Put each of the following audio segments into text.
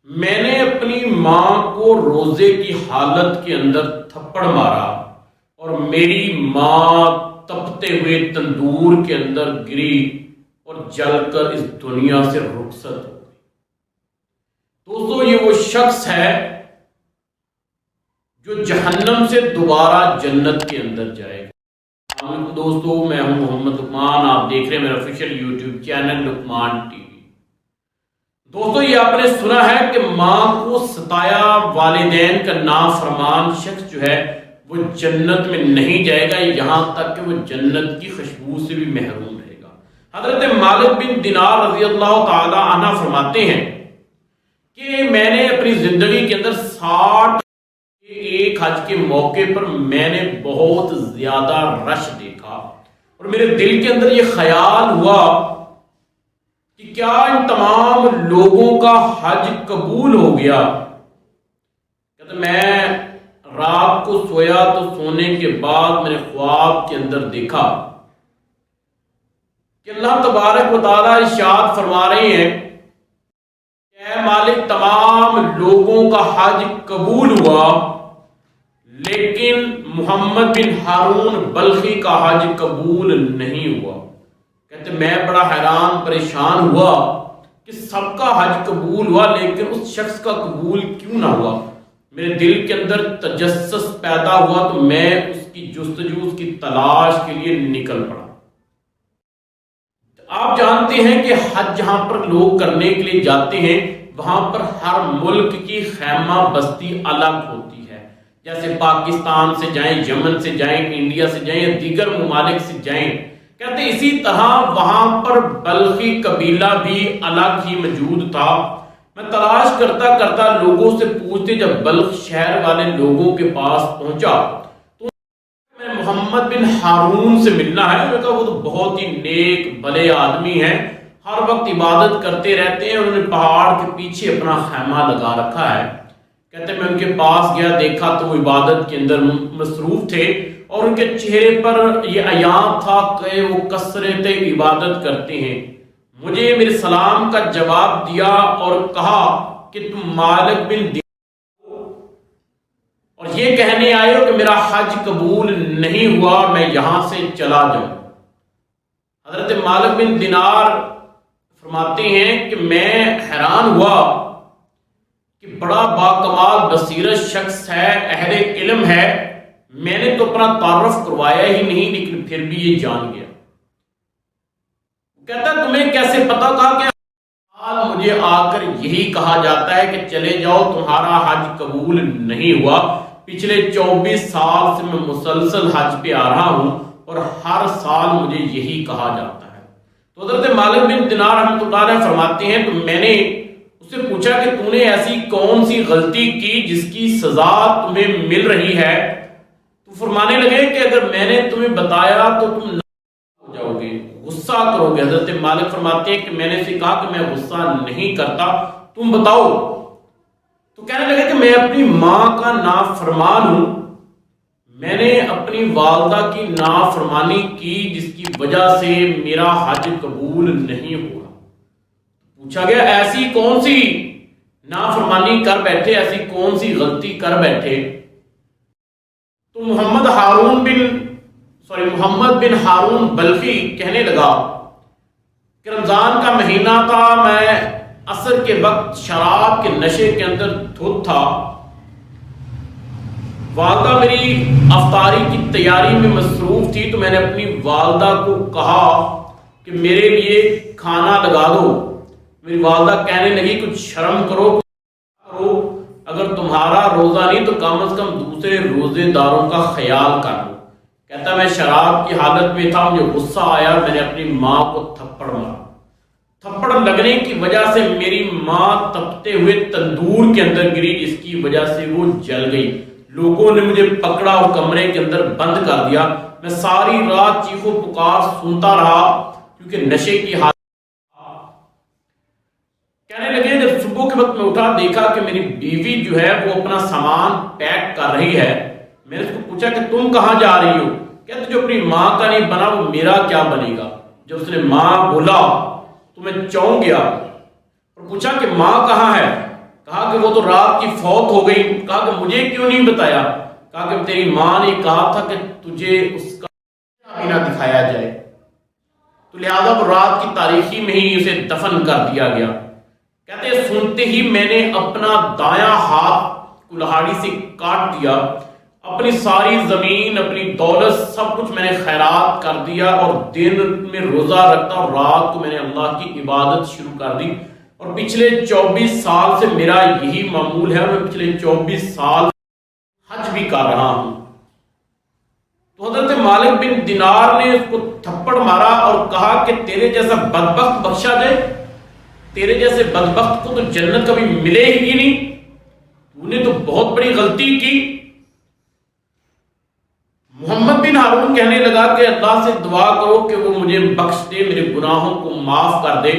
میں نے اپنی ماں کو روزے کی حالت کے اندر تھپڑ مارا اور میری ماں تپتے ہوئے تندور کے اندر گری اور جل کر اس دنیا سے رخصت ہو گئی۔ دوستو، یہ وہ شخص ہے جو جہنم سے دوبارہ جنت کے اندر جائے گا۔ السلام علیکم دوستو، میں ہوں محمد لقمان، آپ دیکھ رہے ہیں میرا آفیشیل یوٹیوب چینل لقمان ٹی وی۔ دوستو، یہ آپ نے سنا ہے کہ ماں کو ستایا والدین کا نافرمان شخص جو ہے وہ جنت میں نہیں جائے گا، یہاں تک کہ وہ جنت کی خوشبو سے بھی محروم رہے گا۔ حضرت مالک بن دینار رضی اللہ تعالی عنہ فرماتے ہیں کہ میں نے اپنی زندگی کے اندر 60 ایک حج کے موقع پر میں نے بہت زیادہ رش دیکھا اور میرے دل کے اندر یہ خیال ہوا کہ کیا ان تمام لوگوں کا حج قبول ہو گیا؟ کہتے میں رات کو سویا تو سونے کے بعد میں نے خواب کے اندر دیکھا کہ اللہ تبارک و تعالیٰ ارشاد فرما رہے ہیں کہ اے مالک، تمام لوگوں کا حج قبول ہوا لیکن محمد بن ہارون بلخی کا حج قبول نہیں ہوا۔ کہتے میں بڑا حیران پریشان ہوا کہ سب کا حج قبول ہوا لیکن اس شخص کا قبول کیوں نہ ہوا؟ میرے دل کے اندر تجسس پیدا ہوا تو میں اس کی جستجو، اس کی تلاش کے لیے نکل پڑا۔ آپ جانتے ہیں کہ حج جہاں پر لوگ کرنے کے لیے جاتے ہیں وہاں پر ہر ملک کی خیمہ بستی الگ ہوتی ہے، جیسے پاکستان سے جائیں، یمن سے جائیں، انڈیا سے جائیں یا دیگر ممالک سے جائیں۔ کہتے اسی طرح وہاں پر بلخی قبیلہ بھی الگ ہی موجود تھا۔ میں تلاش کرتا کرتا لوگوں سے پوچھتے، جب بلخ شہر والے لوگوں کے پاس پہنچا تو میں محمد بن ہارون سے ملنا ہے۔ میں کہا وہ تو بہت ہی نیک بھلے آدمی ہیں، ہر وقت عبادت کرتے رہتے ہیں، انہوں نے پہاڑ کے پیچھے اپنا خیمہ لگا رکھا ہے۔ کہتے میں ان کے پاس گیا، دیکھا تو وہ عبادت کے اندر مصروف تھے اور ان کے چہرے پر یہ عیاں تھا کہ وہ کثرت عبادت کرتے ہیں۔ مجھے میرے سلام کا جواب دیا اور کہا کہ تم مالک بن دینار ہو اور یہ کہنے آئے ہو کہ میرا حج قبول نہیں ہوا، میں یہاں سے چلا جاؤں۔ حضرت مالک بن دینار فرماتے ہیں کہ میں حیران ہوا کہ بڑا باکمال بصیرت شخص ہے، اہل علم ہے، میں نے تو اپنا تعارف کروایا ہی نہیں لیکن پھر بھی یہ جان گیا۔ کہتا تمہیں کیسے پتا تھا کہ مجھے آ کر یہی کہا جاتا ہے کہ چلے جاؤ، تمہارا حج قبول نہیں ہوا۔ پچھلے 24 سال سے میں مسلسل حج پہ آ رہا ہوں اور ہر سال مجھے یہی کہا جاتا ہے۔ تو حضرت مالک بن دینار رحمۃ اللہ علیہ فرماتے ہیں تو میں نے اس سے پوچھا کہ تو نے ایسی کون سی غلطی کی جس کی سزا تمہیں مل رہی ہے؟ تو فرمانے لگے کہ اگر میں نے تمہیں بتایا تو تم نہ ہو جاؤ گے، غصہ کرو گے۔ حضرت مالک فرماتے ہیں کہ میں نے اسے کہا کہ میں غصہ نہیں کرتا، تم بتاؤ۔ تو کہنے لگے کہ میں اپنی ماں کا نافرمان ہوں، میں نے اپنی والدہ کی نافرمانی کی جس کی وجہ سے میرا حج قبول نہیں ہوا۔ پوچھا گیا ایسی کون سی نافرمانی کر بیٹھے، ایسی کون سی غلطی کر بیٹھے؟ تو محمد بن ہارون بلخی کہنے لگا کہ رمضان کا مہینہ تھا، میں عصر کے وقت شراب کے نشے کے اندر دھت تھا، والدہ میری افطاری کی تیاری میں مصروف تھی تو میں نے اپنی والدہ کو کہا کہ میرے لیے کھانا لگا دو۔ میری والدہ کہنے لگی کچھ شرم کرو، اگر تمہارا روزہ نہیں تو کم از کم دوسرے روزے داروں کا خیال کر لو۔ کہتا میں شراب کی حالت میں تھا، مجھے غصہ آیا، میں نے اپنی ماں کو تھپڑ مارا۔ تھپڑ لگنے کی وجہ سے میری ماں تپتے ہوئے تندور کے اندر گری جس کی وجہ سے وہ جل گئی۔ لوگوں نے مجھے پکڑا اور کمرے کے اندر بند کر دیا۔ میں ساری رات چیخ و پکار سنتا رہا کیونکہ نشے کی حالت۔ کہنے لگے جب صبح کے وقت میں اٹھا دیکھا کہ میری بیوی جو ہے وہ اپنا سامان پیک کر رہی ہے۔ میں نے اس کو پوچھا کہ تم کہاں جا رہی ہو؟ کہتے جو اپنی ماں کا نہیں بنا وہ میرا کیا بنے گا۔ جب اس نے ماں بولا تو میں چونک گیا اور پوچھا کہ ماں کہاں ہے؟ کہا کہ وہ تو رات کی فوت ہو گئی. کہا کہ مجھے کیوں نہیں بتایا؟ کہا کہ تیری ماں نے کہا تھا کہ تجھے اس کا بھی نہ دکھایا جائے، تو لہذا وہ رات کی تاریکی میں ہی اسے دفن کر دیا گیا. کہتے ہیں سنتے ہی میں نے اپنا دایاں ہاتھ کلہاڑی سے کاٹ دیا، اپنی ساری زمین، اپنی دولت، سب کچھ میں نے خیرات کر دیا، اور دن میں روزہ رکھتا اور رات کو میں نے اللہ کی عبادت شروع کر دی. اور پچھلے 24 سال سے میرا یہی معمول ہے، اور میں پچھلے 24 سال حج بھی کر رہا ہوں. تو حضرت مالک بن دینار نے اس کو تھپڑ مارا اور کہا کہ تیرے جیسا بدبخت بخشا جائے، تیرے جیسے بدبخت کو تو جنت کبھی ملے ہی نہیں، تو نے تو بہت بڑی غلطی کی. محمد بن ہارون کہنے لگا کہ اللہ سے دعا کرو کہ وہ مجھے بخش دے، میرے گناہوں کو معاف کر دے.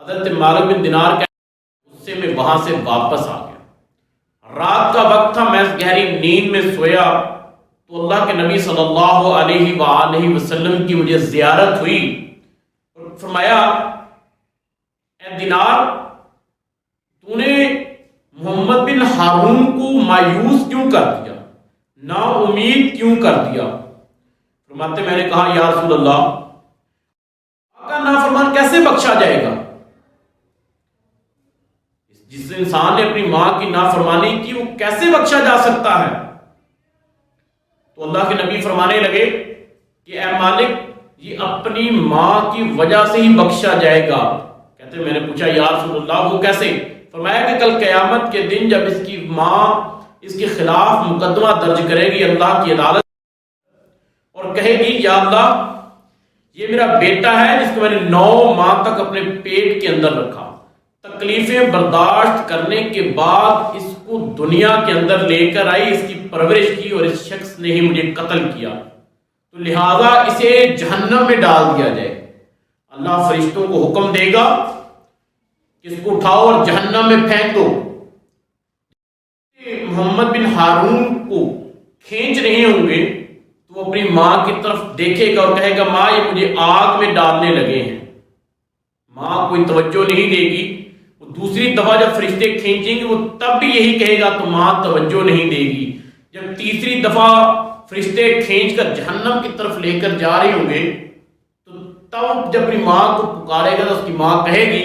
حضرت مالک بن دینار کہنے اس سے میں وہاں سے واپس آ گیا. رات کا وقت تھا، میں گہری نیند میں سویا تو اللہ کے نبی صلی اللہ علیہ وآلہ وسلم کی مجھے زیارت ہوئی. اور فرمایا اے دینار، تو نے محمد بن ہارون کو مایوس کیوں کر دیا، نا امید کیوں کر دیا؟ فرماتے میں نے کہا یا رسول اللہ، آقا نافرمان کیسے بخشا جائے گا؟ جس انسان نے اپنی ماں کی نافرمانی کی وہ کیسے بخشا جا سکتا ہے؟ تو اللہ کے نبی فرمانے لگے کہ اے مالک، یہ اپنی ماں کی وجہ سے ہی بخشا جائے گا. کہتے میں نے پوچھا یا رسول اللہ وہ کیسے؟ فرمایا کہ کل قیامت کے دن جب اس کی ماں اس کے خلاف مقدمہ درج کرے گی اللہ کی عدالت، اور کہے گی یا اللہ، یہ میرا بیٹا ہے جس کو میں نے 9 ماہ تک اپنے پیٹ کے اندر رکھا، تکلیفیں برداشت کرنے کے بعد اس کو دنیا کے اندر لے کر آئی، اس کی پرورش کی، اور اس شخص نے ہی مجھے قتل کیا، تو لہذا اسے جہنم میں ڈال دیا جائے. اللہ فرشتوں کو حکم دے گا کہ اس کو اٹھاؤ اور جہنم میں پھینک دو. محمد بن ہارون کو کھینچ رہے ہوں گے تو وہ اپنی ماں کی طرف دیکھے گا اور کہے گا ماں یہ مجھے آگ میں ڈالنے لگے ہیں. ماں کوئی توجہ نہیں دے گی. وہ دوسری دفعہ جب فرشتے کھینچیں گے وہ تب بھی یہی کہے گا تو ماں توجہ نہیں دے گی. جب تیسری دفعہ فرشتے کھینچ کر جہنم کی طرف لے کر جا رہے ہوں گے تو تب جب اپنی ماں کو پکارے گا تو اس کی ماں کہے گی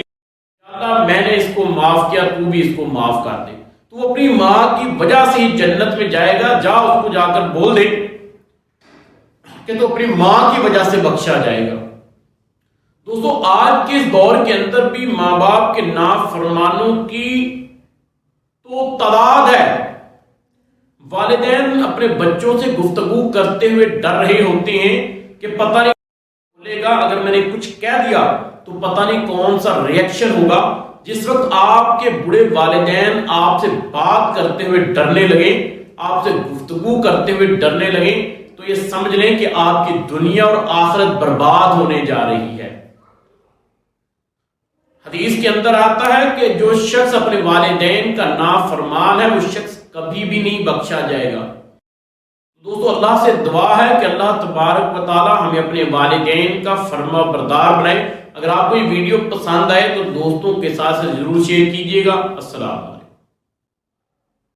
اللہ میں نے اس کو معاف کیا، تو بھی اس کو معاف کر دے. تو وہ اپنی ماں کی وجہ سے ہی جنت میں جائے گا. جا اس کو جا کر بول دے کہ تو اپنی ماں کی وجہ سے بخشا جائے گا. دوستو آج کے اس دور کے اندر بھی ماں باپ کے نافرمانوں کی تو تعداد ہے. والدین اپنے بچوں سے گفتگو کرتے ہوئے ڈر رہے ہوتے ہیں کہ پتہ نہیں بولے گا، اگر میں نے کچھ کہہ دیا تو پتہ نہیں کون سا ریئیکشن ہوگا. جس وقت آپ کے بڑے والدین آپ سے بات کرتے ہوئے ڈرنے لگے، آپ سے گفتگو کرتے ہوئے ڈرنے لگے، تو یہ سمجھ لیں کہ آپ کی دنیا اور آخرت برباد ہونے جا رہی ہے. حدیث کے اندر آتا ہے کہ جو شخص اپنے والدین کا نافرمان ہے وہ شخص کبھی بھی نہیں بخشا جائے گا. دوستو اللہ سے دعا ہے کہ اللہ تبارک و تعالی ہمیں اپنے والدین کا فرما بردار بنائے. اگر آپ کو یہ ویڈیو پسند آئے تو دوستوں کے ساتھ ضرور شیئر کیجیے گا. السلام.